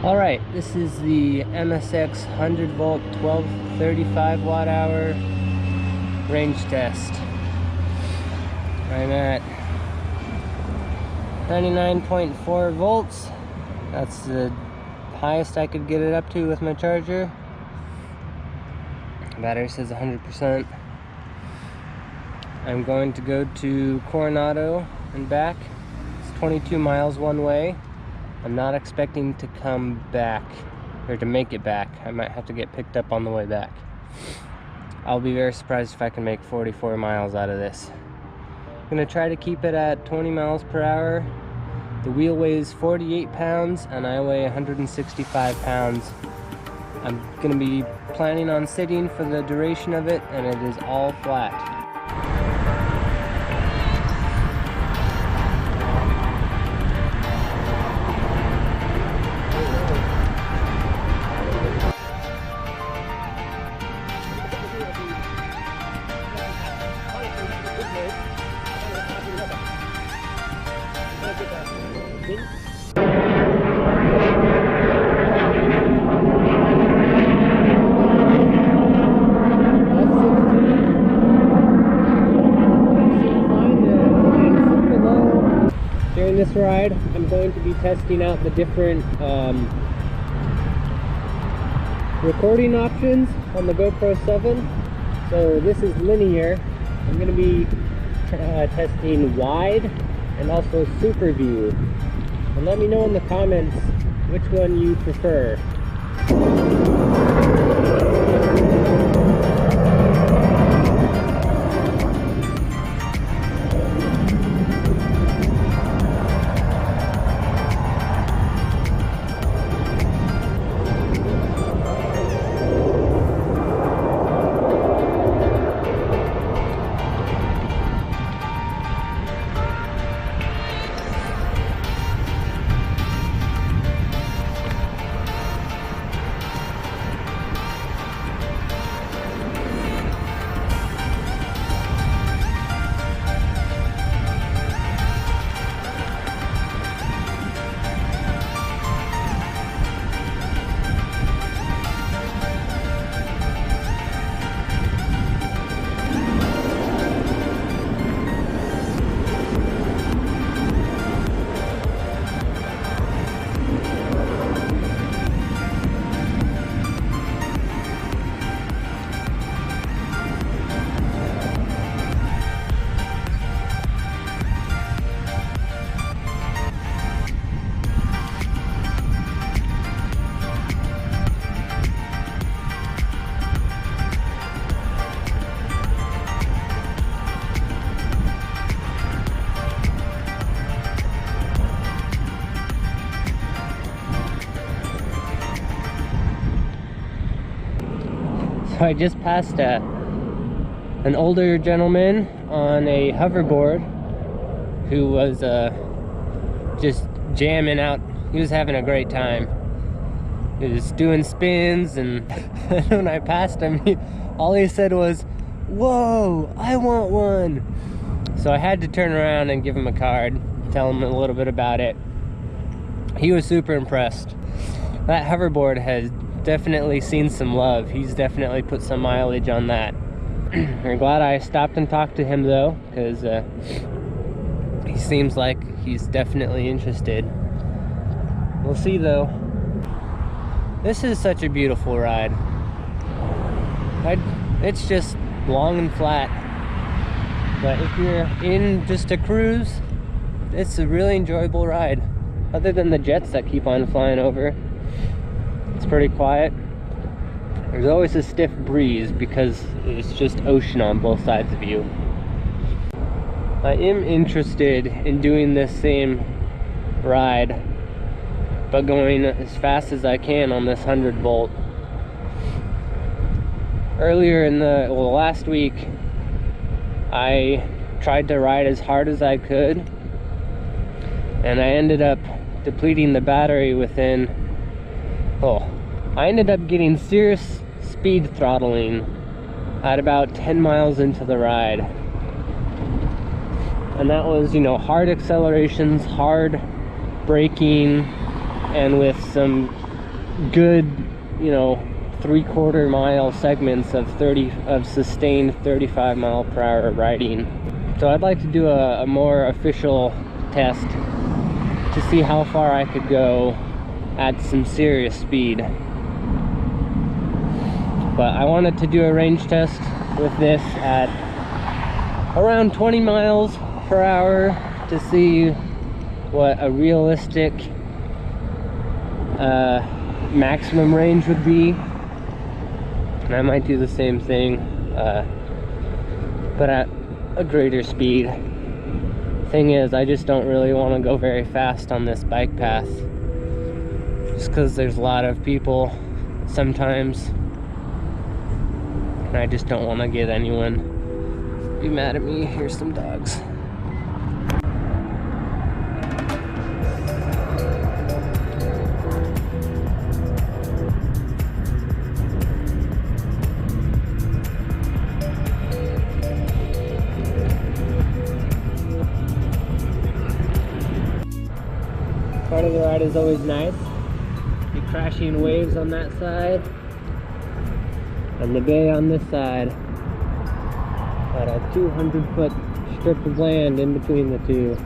Alright, this is the MSX 100 volt 1235 watt hour range test. I'm at 99.4 volts. That's the highest I could get it up to with my charger. The battery says 100%. I'm going to go to Coronado and back. It's 22 miles one way. I'm not expecting to come back, or to make it back. I might have to get picked up on the way back. I'll be very surprised if I can make 44 miles out of this. I'm gonna try to keep it at 20 miles per hour. The wheel weighs 48 pounds and I weigh 165 pounds. I'm gonna be planning on sitting for the duration of it, and it is all flat. During this ride, I'm going to be testing out the different recording options on the GoPro 7. So this is linear. I'm going to be testing wide and also Superview. And let me know in the comments which one you prefer. So I just passed an older gentleman on a hoverboard who was just jamming out. He was having a great time. He was doing spins, and when I passed him, all he said was, "Whoa, I want one." So I had to turn around and give him a card, tell him a little bit about it. He was super impressed. That hoverboard has definitely seen some love. He's definitely put some mileage on that. I'm glad I stopped and talked to him though, because he seems like he's definitely interested. We'll see though. This is such a beautiful ride. It's just long and flat, but if you're in just a cruise, it's a really enjoyable ride. Other than the jets that keep on flying over, it's pretty quiet. There's always a stiff breeze because it's just ocean on both sides of you. I am interested in doing this same ride, but going as fast as I can on this 100 volt. Earlier in last week, I tried to ride as hard as I could, and I ended up depleting the battery within, I ended up getting serious speed throttling at about 10 miles into the ride. And that was, hard accelerations, hard braking, and with some good, you know, 3/4 mile segments of sustained 35 mile per hour riding. So I'd like to do a more official test to see how far I could go at some serious speed. But I wanted to do a range test with this at around 20 miles per hour to see what a realistic maximum range would be. And I might do the same thing, but at a greater speed. Thing is, I just don't really want to go very fast on this bike path, just because there's a lot of people sometimes, and I just don't want to get anyone be mad at me. Here's some dogs. Part of the ride is always nice. The crashing waves on that side and the bay on this side. Got a 200-foot strip of land in between the two.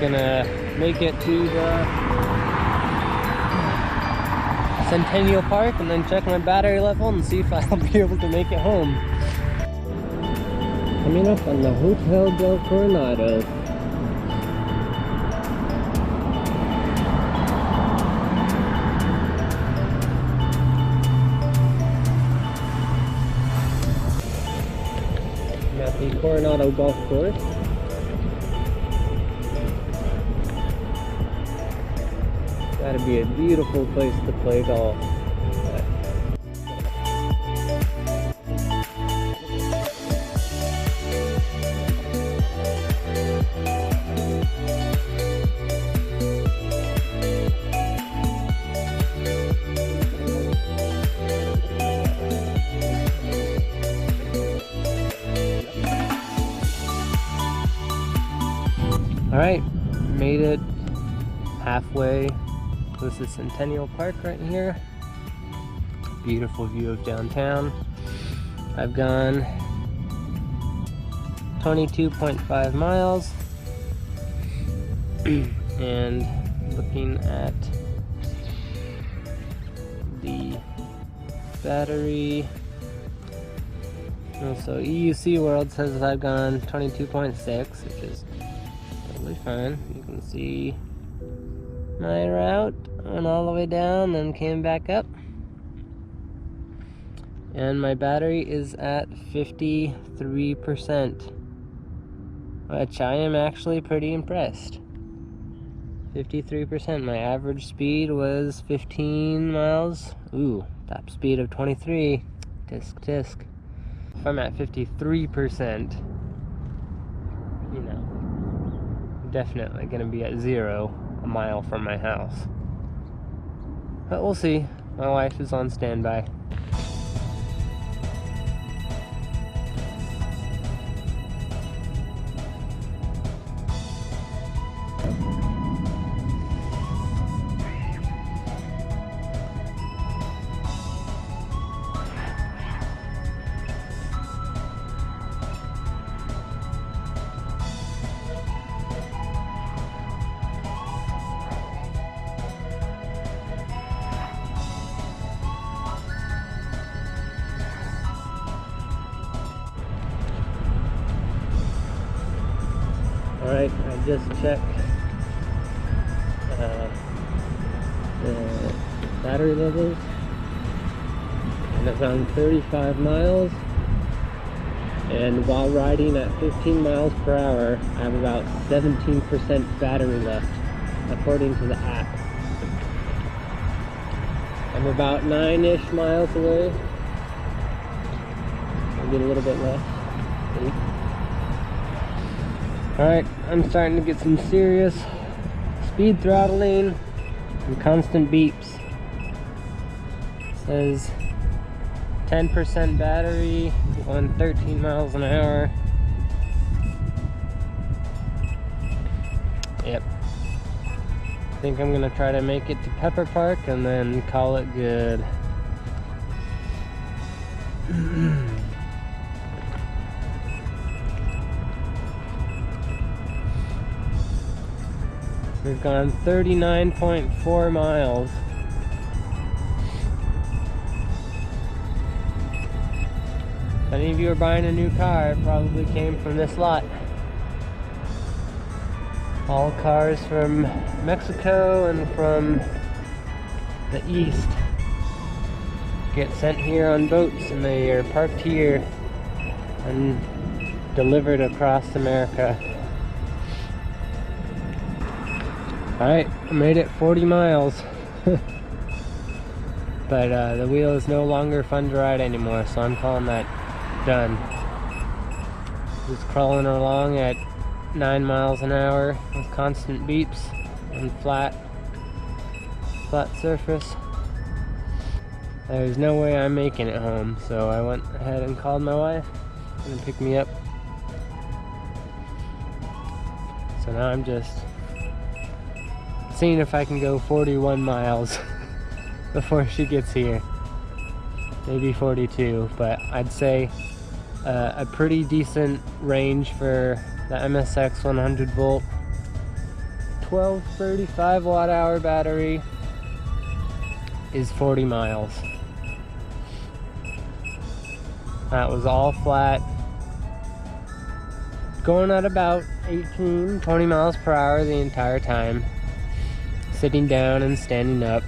Gonna make it to the Centennial Park and then check my battery level and see if I'll be able to make it home. Coming up on the Hotel del Coronado. I'm at the Coronado Golf Course. That'd be a beautiful place to play golf. All right, made it halfway. This is Centennial Park right here. Beautiful view of downtown. I've gone 22.5 miles and looking at the battery. So EUC World says I've gone 22.6, which is totally fine. You can see my route. Went all the way down, then came back up. And my battery is at 53%, which I am actually pretty impressed. 53%. My average speed was 15 miles. Ooh, top speed of 23. Tisk tisk. If I'm at 53%, you know, definitely gonna be at 0 a mile from my house. But we'll see. My wife is on standby. Alright, I just checked the battery levels, and it's on 35 miles, and while riding at 15 miles per hour, I have about 17% battery left, according to the app. I'm about 9-ish miles away. Maybe a little bit less. 8. Alright, I'm starting to get some serious speed throttling and constant beeps. It says 10% battery, going 13 miles an hour. Yep. I think I'm gonna try to make it to Pepper Park and then call it good. We've gone 39.4 miles. If any of you are buying a new car, it probably came from this lot. All cars from Mexico and from the east get sent here on boats, and they are parked here and delivered across America. Alright, I made it 40 miles. But the wheel is no longer fun to ride anymore, so I'm calling that done. Just crawling along at 9 miles an hour with constant beeps and flat surface. There's no way I'm making it home, so I went ahead and called my wife to pick me up. So now I'm just seeing if I can go 41 miles before she gets here. Maybe 42, but I'd say a pretty decent range for the MSX 100 volt 1235 watt hour battery is 40 miles. That was all flat, going at about 18-20 miles per hour the entire time, sitting down and standing up.